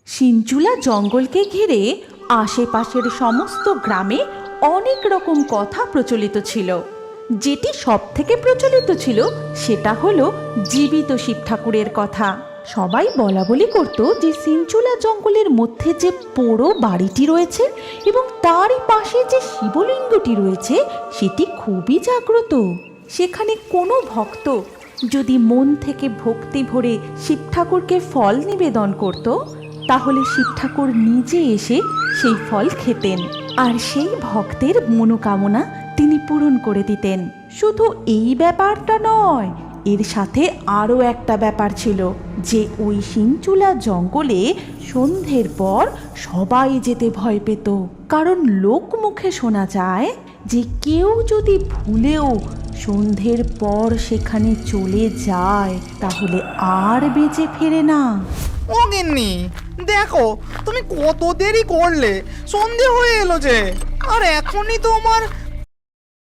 সিনচুলা জঙ্গলকে ঘিরে আশেপাশের সমস্ত গ্রামে অনেক রকম কথা প্রচলিত ছিল। যেটি সবথেকে প্রচলিত ছিল সেটা হলো জীবিত শিব ঠাকুরের কথা। সবাই বলা বলি করত যে সিনচুলা জঙ্গলের মধ্যে যে পোড়ো বাড়িটি রয়েছে এবং তারই পাশে যে শিবলিঙ্গটি রয়েছে সেটি খুবই জাগ্রত। সেখানে কোনো ভক্ত যদি মন থেকে ভক্তি ভরে শিব ঠাকুরকে ফল নিবেদন করত, তাহলে শিব ঠাকুর নিজে এসে সেই ফল খেতেন আর সেই ভক্তের মনোকামনা তিনি পূরণ করে দিতেন। শুধু এই ব্যাপারটা নয়, এর সাথে আরও একটা ব্যাপার ছিল যে ওই সিনচুলা জঙ্গলে সন্ধ্যের পর সবাই যেতে ভয় পেত, কারণ লোকমুখে শোনা যায় যে কেউ যদি ভুলেও সন্ধ্যের পর সেখানে চলে যায় তাহলে আর বেঁচে ফেরে না। ও গিন্নি, দেখো তুমি কত দেরি করলে, সন্ধে হয়ে এলো যে, আর এখনই তো আমার